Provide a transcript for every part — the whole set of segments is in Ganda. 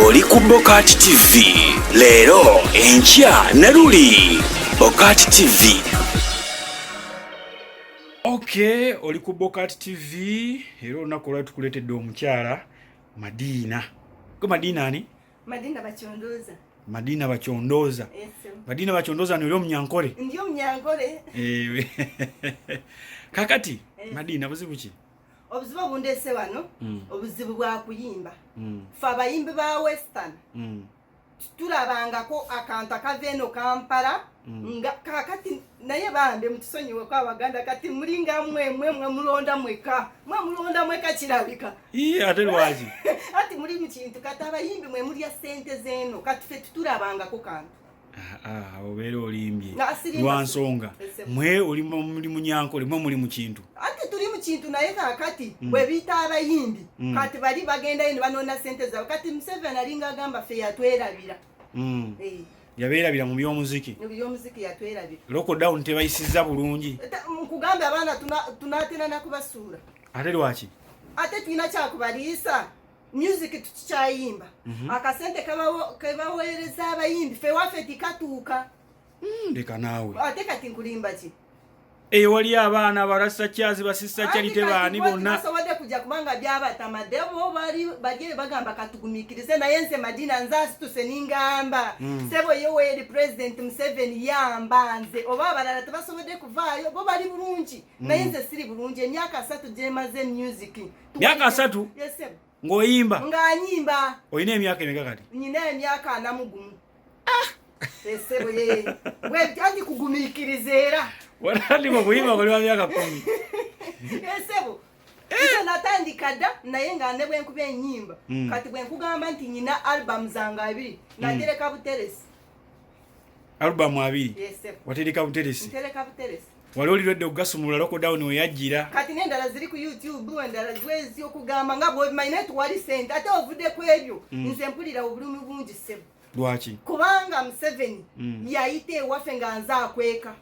oli ku Bokati TV. Leero enkya ne luli Bokati TV. Okay, oli ku Bokati TV. Era olunaku olwali tukuleetedde omukyala Madina. Ko Madina ani? Madina Bachondoza. Madina Bachondoza. Yes. Madina Bachondoza ni omnyankole. Ndio mnyankole. Ewe. Kakati Madina buzibu ki? Obuzibu bundese wano. Obuzibu bwa kuyimba. Fa bayimbi ba Western. Tulabangako akantu akaveno Kampala. Nga kakati naye bambe mutusonyiwe kwa Baganda kati mulinga mwe mulonda mweka. Mwe mulonda mweka kirabika. Ate lwaji. Ati muri mu kintu kati abayimbi mwe mulya sente zeno kati fe tulabangako kantu. Obeera olimbye lwansonga mwe oli munyankole mwe muli mu kintu ati tuli mu kintu naye kakati bwe bita abayimbi kati bali bagenda ino banona sente zawe kati Museveni alinga agamba fe yatwerabira yabeerabira mu by'omuziki yatwerabira lockdown tebayisizza bulungi nkugamba abaana tunatera nakubasuula ate lwaki ate tulina kyakubaliisa music tukikyayimba akasente kabaweereza abayimbi fe waffe tikatuuka leka naawe ate kati nkulimba ki eyo wali abaana abalasa kyazi basisa kyalite baani bonna basobodde kujja kubanga byabatamadde bo bali bagamba katugumikirize naye nze Madina nzasituse ningamba sebo Yoweri President Museveni yamba nze oba abalala tebasobodde kuvaayo bo bali bulungi naye nze siri bulungi emyaka 3 gyemaze music myaka 3 yes ng'oyimba ng'anyimba olina emyaka emeka kati nyina emyaka 4 esebo ye bwe byandi kugumikiriza era walandi mu kuyimba kwa myaka 10 esebo ise natandika dda naye nga ne bwe nkuba ennyimba kati bwe nkugamba nti nyina album zanga 2 natereka buteresi album 2 esebo watereka buteresi ntereka buteresi wali olidde okugasumulula lockdown weyajjira kati n'endala ziri ku YouTube endala zwezi okugamba nga bwe mayina tuwali sente ate ovudde ku ebyo nze mpulira obulumi bungi ssebo lwaki kubanga Museveni yayita ewaffe nga nze akweka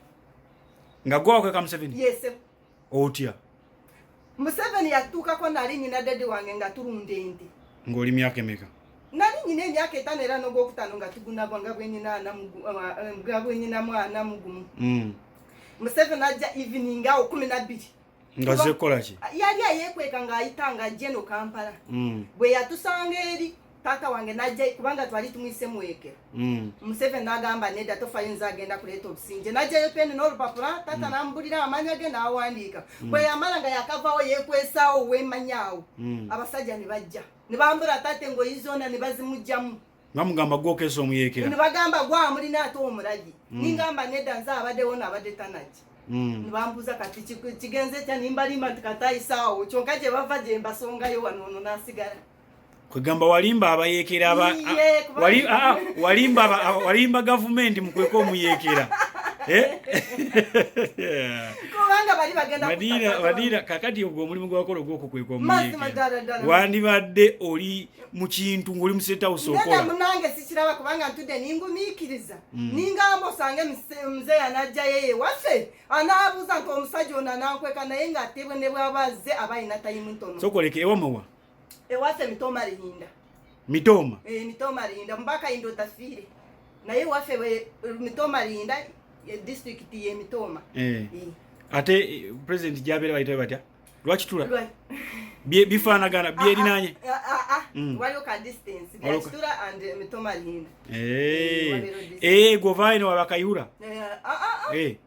nga gwe wakweka Museveni yes otya Museveni yatuukako nali nyina dede wange nga tulunda ente ng'oli myaka emeka nali nyina emyaka 5 era n'ogwokutaano nga tugunabwa nga bwe nyina mwana mugumu Museveni ajja evening awo 12 nga zekola ki yali ayekweka ng'ayita nga ajje no Kampala bwe yatusanga eri tata wange najja kubanga twali tumwise mwekera Museveni n'agamba nedda tofayo nze agenda kuleeta obusinje najjayo peni n'olupapula tata n'ambulira amanya ge n'awandiika bwe yamala nga yakavaawo yeekwesaawo w'emanyawo abasajja ne bajja ne bambula tate ngoyi zonna ne bazimugjamu bamugamba gwokesa omuyekera ne bagamba gwamulina ate omulagi ningamba nedda nze abaddewo n'abadde tanagi ne bambuuza kati kigenze kya nimbalimba nti katayisaawo kyonka gye bava gye mbasongayo wano ono n'asigala kwegamba walimba abayekera walimba gavumenti mukweka omuyekera kubanga bali bagenda Madina kakati ogwo omulimu gwakola ogw'okukweka omuyekera wandibadde oli mu kintu ng'oli mu State House okola munange sikiraba kubanga ntudde ningumiikiriza ningamba osange muzee yanajjayo ewaffe anaabuuza nti omusajja ono anankweka naye ng'atebwe ne bwabazze aba alina tayimu ntono sokoleke ewamowa ewaffe Mitoma Linda Mitoma Linda mbaka indo tafiire naye waffe Mitoma Linda district ye Mitoma ate president jabeera bayitabe batya lwaki tula bifaanagana byelinanye waliwo ka distance Tula and Mitoma Linda govaino wabakayura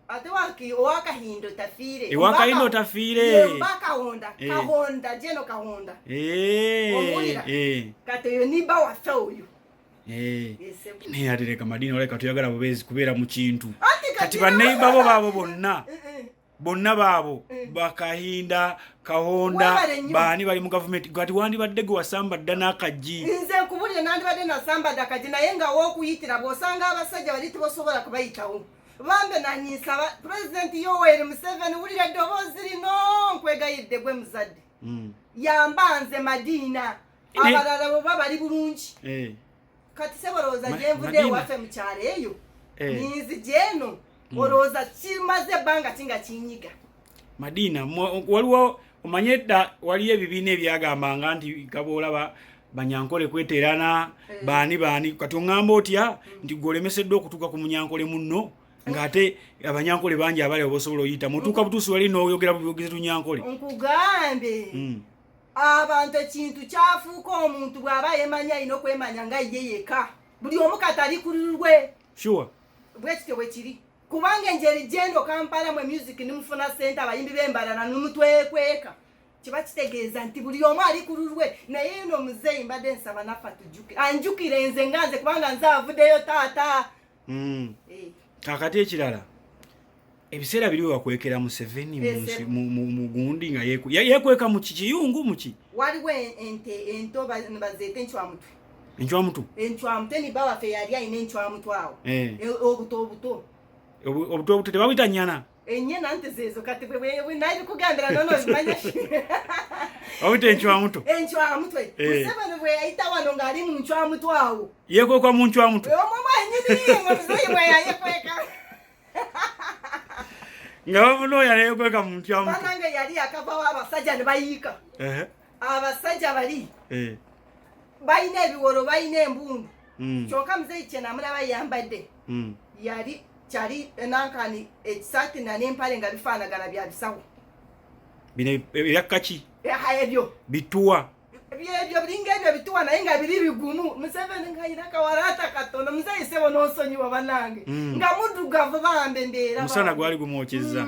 ate waki owakahindo tafiire ewakahindo tafiire kahonda jeno kahonda kati oyo niba waffe oyo naye ate leka Madina oleka tuyagala bubezi kubeera mu kintu kati banneiba bo baabo bonna baabo bakahinda kahonda baani bali mu gavumenti kati wandibadde gwe wasamba dda n'akaggi nze nkubulire nandibadde nasamba dda akaggi naye nga w'okuyitira bw'osanga abasajja bali tibosobola kubayitawo bambe nanyisaba President Yoweri Museveni wulira eddoboozi lino nkwegayidde gwe muzadde yamba nze Madina abalala boba bali bulungi kati sebolowooza gyenvudde ewaffe mu kyalo eyo ninzi gyeno olowooza kimaze ebbanga kinga kinyiga Madina waliwo omanye dda waliyo ebibiina ebyagambanga nti gaboolaba banyankole kweterana bani kati ngamba otya nti golemesedde okutuka ku munyankole munno ngate abanyankole bangi abali obosobola oyita mutuka butusi wali n'oyogera buyogeze tunyankole nkugambe abantu ekintu kyafuuka omuntu bw'aba yemanya ino kwemanya nga ye yeka buli omu katali kululwe sure bwekityo bwe kiri kubanga enjeri gendo Kampala mwe music nimufuna sente abayimbi b'embalana n'umutwekweka kiba kitegeeza nti buli omu ali kululwe naye ino muzeeyi mbadde nsaba nafa tujjuke anjukire nze nganze kubanga nze avuddeyo taata kakati ekirala ebiseera biri wakwekera Museveni mu gundi nga yekweka mu kiyungu muki waliwo ento bazeete enchwamutwe ni bawaffe yali alina enchwamutwe awo obuto tebawita nyana enyana nti zezo kati bwe nabi kugambira nono zimanya awita enchwamutwe Museveni bwe yayita wano ng'ali mu nchwamutwe awo yekweka mu nchwamutwe omwo mwenyini ngomuzeeyi bwe yayekweka nga bamuno yekweka mu nchwamutwe banange yali akavawo abasajja ne bayiika abasajja bali balina ebiwolo balina embundu kyokka muzeeyi kye namulaba yambadde yali kyali nankani ekisaati n'empale nga bifaanagana bya bisawo bino ebyakaki ebyo bituwa ebyo biringa ebyo bituwa naye nga biri bigumu Museveni ng'ayina akawalaata katono muzeeyi sebo n'onsonyiwa bannange nga muddugavu bambe mbeera musana gwali gumwokyezza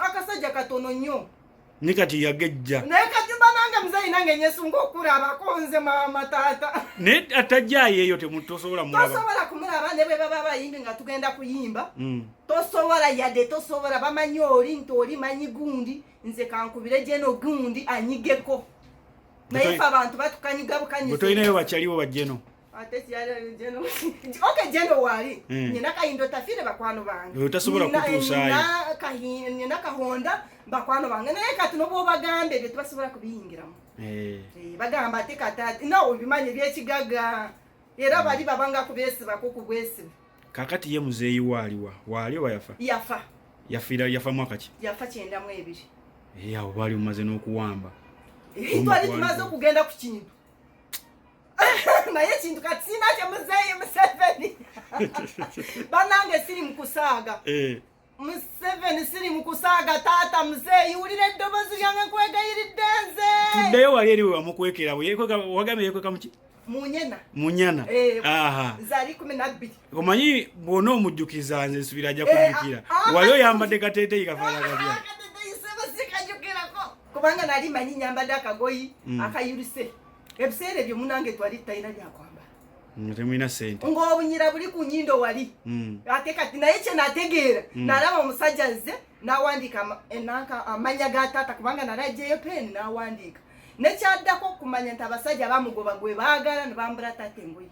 akasajja katono nnyo ne kati yagejja naye kati banange muzeeyi nange nyesunga okulabako nze maama taata ne atajjaayo eyo tosobola kumulaba ne bwe baba abayimbi nga tugenda kuyimba tosobola yadde tosobola bamanyi oli nti oli manyi gundi nze kankubire jeno gundi anyigeko naye fe abantu batukanyiga bukanyiza tolinayo bakyaliwo bajjeno ate jeno oke jeno wali nyina kayindo tafire bakwano bange otasobola kutuusaayo nyina kahonda bakwano bange naye kati nobo bagambe ebyo tebasobola kubiyingiramu bagamba ate kati nawe bimanye by'ekigaga era bali babanga kubesibako ku bwesibe kakati ye muzeeyi waaliwa yafa mwaka ki yafa 92 awo baali mumaze n'okuwamba twali tumaze okugenda ku kintu naye ekintu kati sinakyo muzeeyi Museveni banange siri mu kusaaga Museveni siri mu kusaaga taata muzeeyi wulira eddoboozi lyange nkwegayiridde nze tuddeyo wali eri wamukwekera wagambe yekweka muki munyana zali 12 omanyi bwona omujjukiza nze nsubira ajja kujjukira wali oyambadde kateeteeyi kafaanana katya kubanga nali manyi nyambadde akagoyi akayulise ebiseera ebyo munange twali talina byakwambala temulina sente ng'obunyira buli ku nnyindo wali ate kati naye kye nategeera nalaba omusajja nze n'awandiika amanya ga taata kubanga nali ajjeyo peeni n'awandiika nekyaddako okumanya nti abasajja bamugoba gwe baagala ne bambula taata engoyi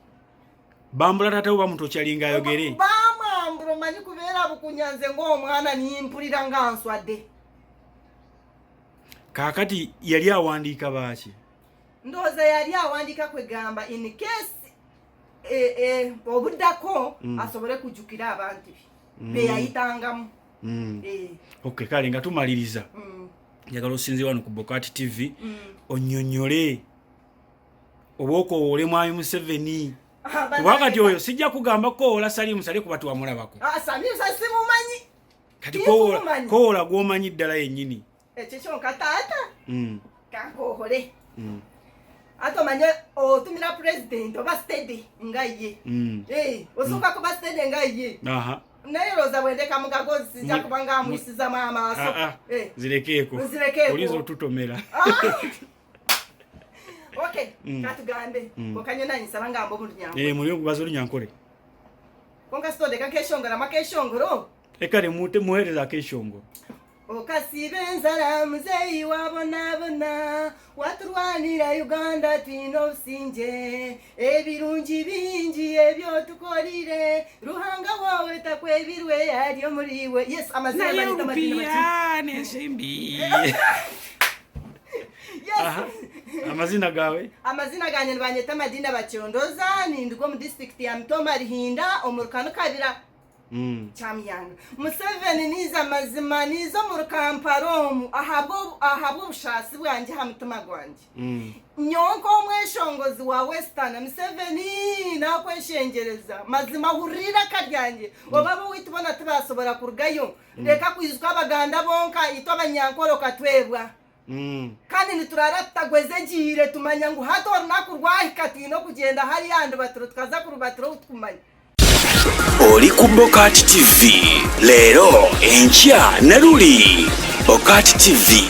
bambula taata we bamutokyalinga ayogere bamwambula omanyi kubeera bukunyanze ng'omwana nimpulira nga nswadde kaakati yali awandiika baaki ndowooza yali awandiika kwegamba in case obuddako asobole kujjukira abantu be yayitangamu okay kale nga tumaliriza njagala osinze wano ku Bokati TV onnyonnyole oba okoowole mwami Museveni kuba kati oyo sijja kugamba koola Salimu Sale kuba tuwamulabako Salimu Sale simumanyi kati koola gw'omanyi ddala yennyini ekyo kyonka taata kankoohole ate omanye otumira president oba stede nga ye osooka kuba stede nga ye naye looza bwendeka mugagozi sijja kuba nga amuyisizamu amaaso zirekeeko oliza otutomera okay katugambe okanyona nyisaba ngamba obulunyankole muli okubaza olunyankole konka sitodeka keshongoro amakeshongoro ekale muweereza akeshongoro okasiba enzala muzeeyi wabonabona watulwanira Uganda twina obusinje ebirungi bingi ebyo tukolire ruhanga wawe takwebirwe yali omuriwe yes amazina gawe amazina ganye nibanyeta Madinda Bakyondoza nindigo mu district ya Mtoma Lihinda omurukano kabira Chamyanga Museveni niza mazima nizo mu Kamparomu ahabwo ubushasi bwanjye hamutuma gwanjye nyonko mweshongozi wa Western Museveni nakweshengereza mazima hurira karyanjye wababo witubona tubasobora kurugayo reka kwizwa abaganda bonka ito abanyankoro katwebwa kandi niturarattagweze jire tumanya ngo hato nakurwahikati no kugenda hari yandi baturo twaza kurubatiro utkumanya Oli ku Bokati TV leero enkya Naruli Bokati TV